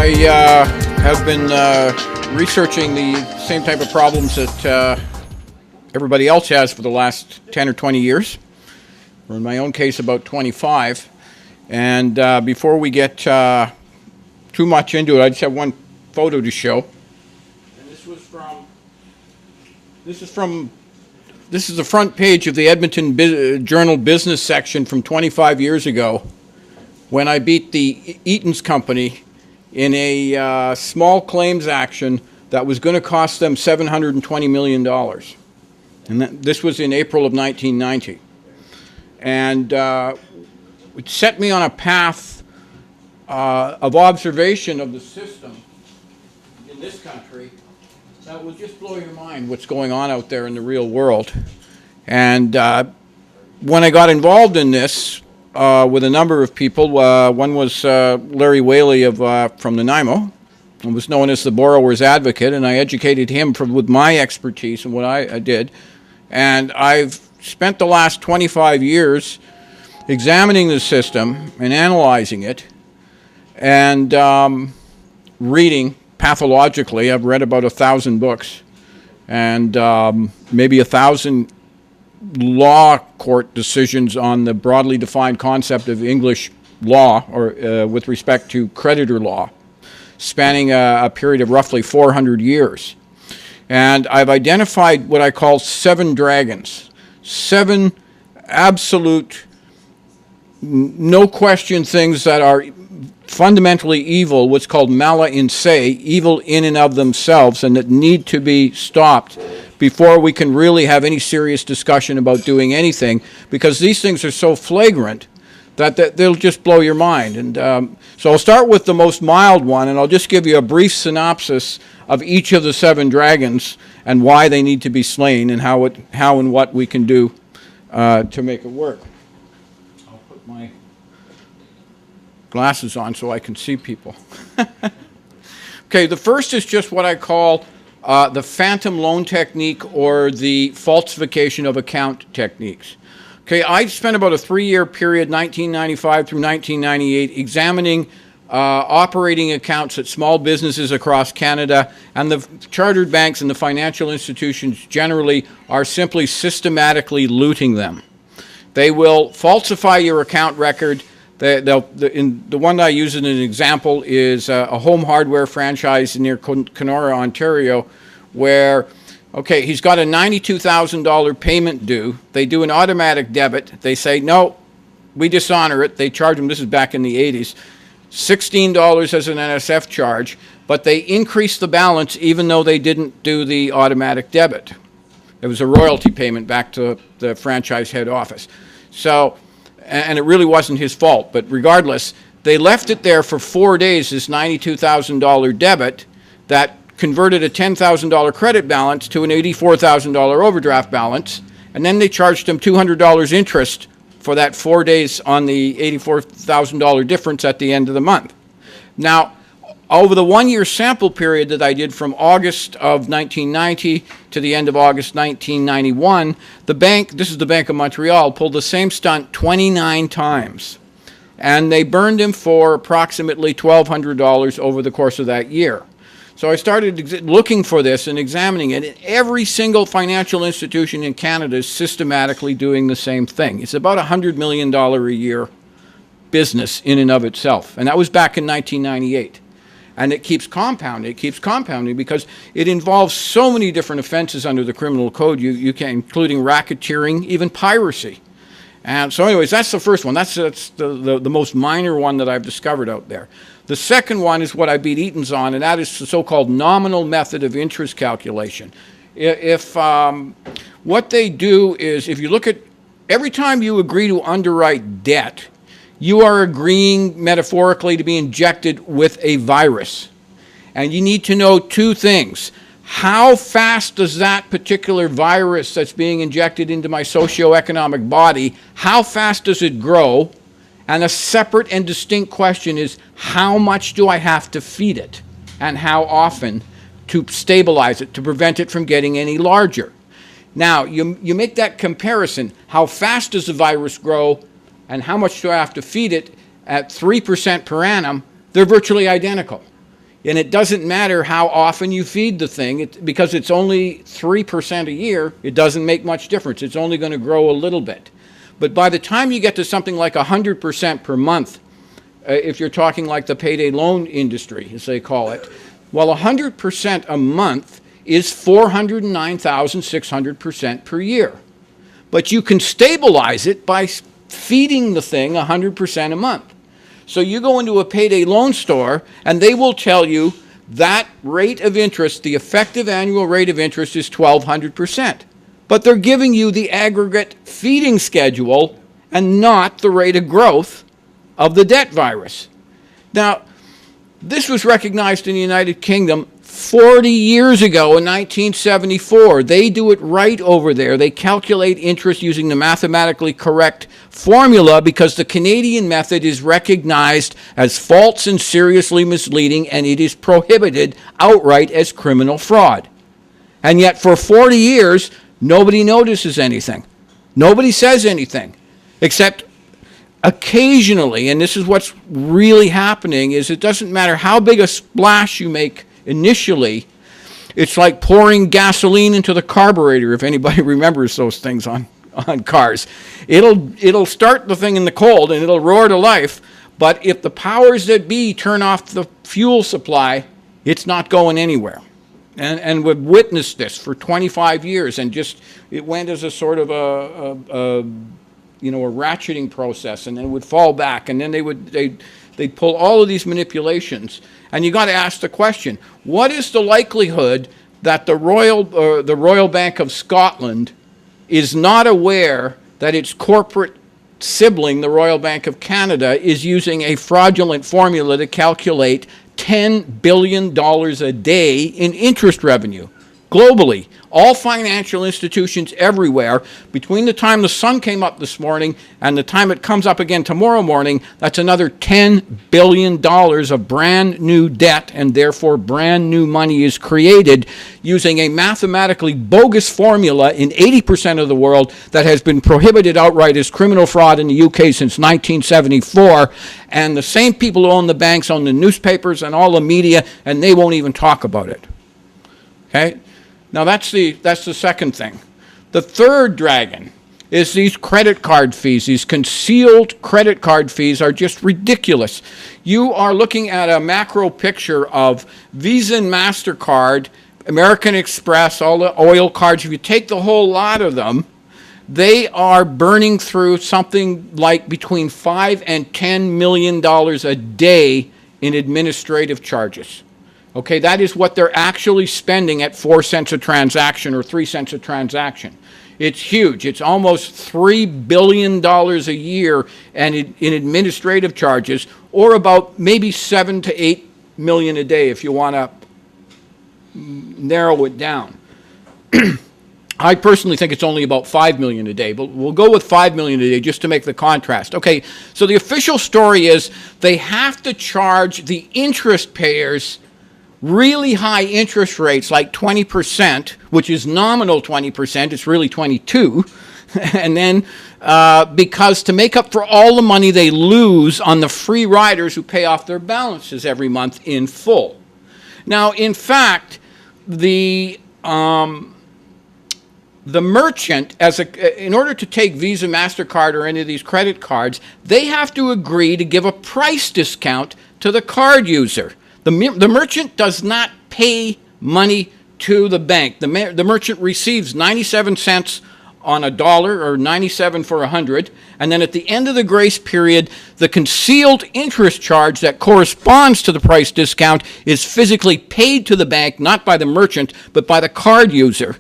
I have been researching the same type of problems that everybody else has for the last 10 or 20 years, or in my own case about 25. And before we get too much into it, I just have one photo to show. And this is the front page of the Edmonton Journal business section from 25 years ago, when I beat the Eaton's company in a small claims action that was going to cost them $720 million. And this was in April of 1990. And it set me on a path of observation of the system in this country that will just blow your mind what's going on out there in the real world. And when I got involved in this, with a number of people. One was Larry Whaley from Nanaimo, and was known as the borrower's advocate, and I educated him with my expertise and what I did. And I've spent the last 25 years examining the system and analyzing it and reading pathologically. I've read about 1,000 books and maybe 1,000 law court decisions on the broadly defined concept of English law, or with respect to creditor law, spanning a period of roughly 400 years. And I've identified what I call 7 dragons, 7 absolute, no question things that are fundamentally evil, what's called mala in se, evil in and of themselves, and that need to be stopped before we can really have any serious discussion about doing anything, because these things are so flagrant that they'll just blow your mind. And so I'll start with the most mild one, and I'll just give you a brief synopsis of each of the 7 dragons and why they need to be slain and how and what we can do to make it work. I'll put my glasses on so I can see people. Okay, the first is just what I call the phantom loan technique, or the falsification of account techniques. Okay, I spent about a 3-year period, 1995 through 1998, examining operating accounts at small businesses across Canada, and the chartered banks and the financial institutions generally are simply systematically looting them. They will falsify your account record. The one I use as an example is a home hardware franchise near Kenora, Ontario, where, okay, he's got a $92,000 payment due. They do an automatic debit. They say, no, we dishonor it. They charge him, this is back in the 80s, $16 as an NSF charge, but they increase the balance even though they didn't do the automatic debit. It was a royalty payment back to the franchise head office. So, and it really wasn't his fault, but regardless, they left it there for 4 days, this $92,000 debit that converted a $10,000 credit balance to an $84,000 overdraft balance, and then they charged him $200 interest for that 4 days on the $84,000 difference at the end of the month. Now, over the 1-year sample period that I did from August of 1990 to the end of August 1991, the bank, this is the Bank of Montreal, pulled the same stunt 29 times. And they burned him for approximately $1,200 over the course of that year. So I started looking for this and examining it. And every single financial institution in Canada is systematically doing the same thing. It's about $100 million a year business in and of itself. And that was back in 1998. And it keeps compounding. It keeps compounding because it involves so many different offenses under the criminal code, you can, including racketeering, even piracy. And so anyways, that's the first one. That's the most minor one that I've discovered out there. The second one is what I beat Eaton's on, and that is the so-called nominal method of interest calculation. If what they do is, if you look at every time you agree to underwrite debt, you are agreeing metaphorically to be injected with a virus. And you need to know 2 things. How fast does that particular virus that's being injected into my socioeconomic body, how fast does it grow? And a separate and distinct question is, how much do I have to feed it? And how often to stabilize it, to prevent it from getting any larger? Now, you make that comparison. How fast does the virus grow and how much do I have to feed it at 3% per annum? They're virtually identical. And it doesn't matter how often you feed the thing, because it's only 3% a year, it doesn't make much difference. It's only going to grow a little bit. But by the time you get to something like 100% per month, if you're talking like the payday loan industry, as they call it, well, 100% a month is 409,600% per year. But you can stabilize it by feeding the thing 100% a month. So you go into a payday loan store, and they will tell you that rate of interest, the effective annual rate of interest, is 1,200%. But they're giving you the aggregate feeding schedule and not the rate of growth of the debt virus. Now, this was recognized in the United Kingdom 40 years ago in 1974. They do it right over there. They calculate interest using the mathematically correct formula because the Canadian method is recognized as false and seriously misleading, and it is prohibited outright as criminal fraud. And yet for 40 years, nobody notices anything. Nobody says anything, except occasionally, and this is what's really happening, is it doesn't matter how big a splash you make initially. It's like pouring gasoline into the carburetor, if anybody remembers those things on cars. It'll start the thing in the cold and it'll roar to life, but if the powers that be turn off the fuel supply, it's not going anywhere. And we've witnessed this for 25 years, and just it went as a sort of a ratcheting process, and then it would fall back, and then they'd pull all of these manipulations. And you got to ask the question, what is the likelihood that the Royal Bank of Scotland is not aware that its corporate sibling, the Royal Bank of Canada, is using a fraudulent formula to calculate $10 billion a day in interest revenue globally? All financial institutions everywhere, between the time the sun came up this morning and the time it comes up again tomorrow morning, that's another $10 billion of brand new debt, and therefore brand new money is created using a mathematically bogus formula in 80% of the world that has been prohibited outright as criminal fraud in the UK since 1974. And the same people who own the banks own the newspapers and all the media, and they won't even talk about it. Okay? Now that's the second thing. The third dragon is these credit card fees. These concealed credit card fees are just ridiculous. You are looking at a macro picture of Visa and MasterCard, American Express, all the oil cards. If you take the whole lot of them, they are burning through something like between $5 and $10 million a day in administrative charges. Okay, that is what they're actually spending at 4 cents a transaction or 3 cents a transaction. It's huge. It's almost $3 billion a year and in administrative charges, or about maybe 7 to 8 million a day if you want to narrow it down. I personally think it's only about 5 million a day, but we'll go with 5 million a day just to make the contrast. Okay, so the official story is they have to charge the interest payers really high interest rates, like 20%, which is nominal 20%, it's really 22%, and then because to make up for all the money they lose on the free riders who pay off their balances every month in full. Now, in fact, the merchant, in order to take Visa, MasterCard, or any of these credit cards, they have to agree to give a price discount to the card user. The merchant does not pay money to the bank. The merchant receives 97 cents on a dollar, or 97 for 100, and then at the end of the grace period, the concealed interest charge that corresponds to the price discount is physically paid to the bank, not by the merchant, but by the card user,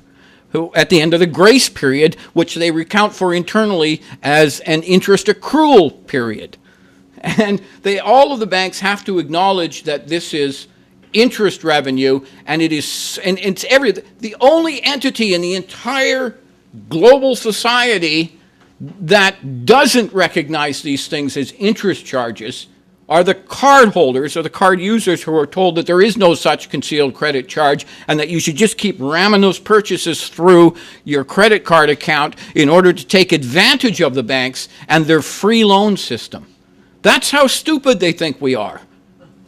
who at the end of the grace period, which they recount for internally as an interest accrual period. And all of the banks have to acknowledge that this is interest revenue, and it's the only entity in the entire global society that doesn't recognize these things as interest charges are the card holders or the card users, who are told that there is no such concealed credit charge and that you should just keep ramming those purchases through your credit card account in order to take advantage of the banks and their free loan system. That's how stupid they think we are.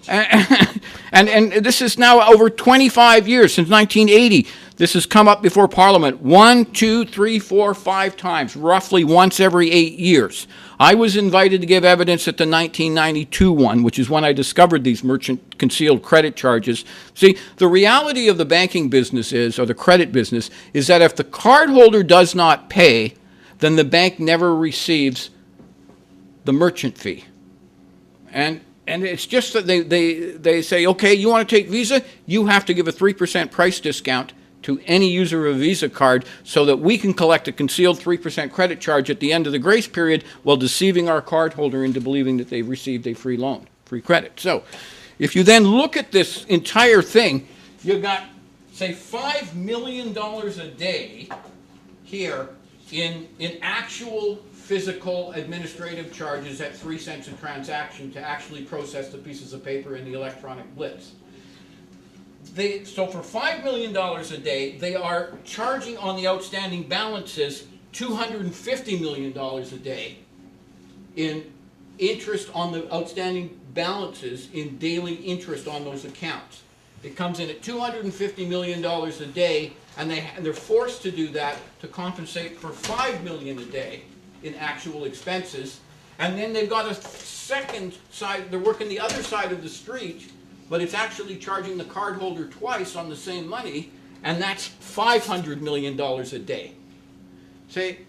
And this is now over 25 years, since 1980. This has come up before Parliament 1, 2, 3, 4, 5 times, roughly once every 8 years. I was invited to give evidence at the 1992 one, which is when I discovered these merchant concealed credit charges. See, the reality of the banking business is, or the credit business, is that if the cardholder does not pay, then the bank never receives the merchant fee. And it's just that they say, okay, you want to take Visa, you have to give a 3% price discount to any user of a Visa card so that we can collect a concealed 3% credit charge at the end of the grace period while deceiving our cardholder into believing that they've received a free loan, free credit. So if you then look at this entire thing, you've got, say, $5 million a day here in actual physical administrative charges at 3 cents a transaction to actually process the pieces of paper in the electronic blitz. So for $5 million a day, they are charging on the outstanding balances $250 million a day in interest on the outstanding balances in daily interest on those accounts. It comes in at $250 million a day, and they're forced to do that to compensate for $5 million a day in actual expenses. And then they've got a second side, they're working the other side of the street, but it's actually charging the cardholder twice on the same money, and that's $500 million a day. Say,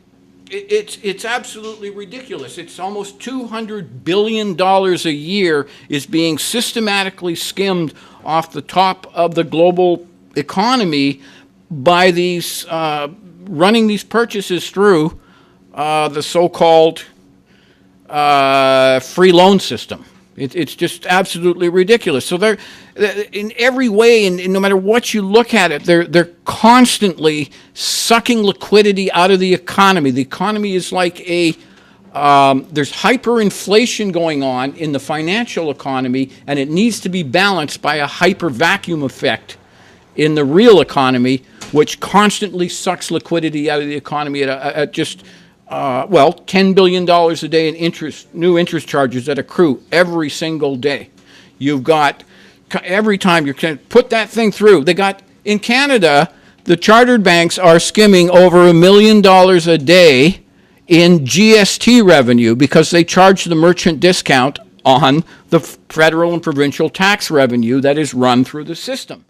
it's absolutely ridiculous. It's almost $200 billion a year is being systematically skimmed off the top of the global economy by these, running these purchases through the so-called free loan system. It's just absolutely ridiculous. So they're in every way, and no matter what you look at it, they're constantly sucking liquidity out of the economy. The economy is like a there's hyperinflation going on in the financial economy, and it needs to be balanced by a hyper vacuum effect in the real economy, which constantly sucks liquidity out of the economy at just well, $10 billion a day in interest, new interest charges that accrue every single day. You've got, every time you can put that thing through, they got, in Canada, the chartered banks are skimming over $1 million a day in GST revenue because they charge the merchant discount on the federal and provincial tax revenue that is run through the system.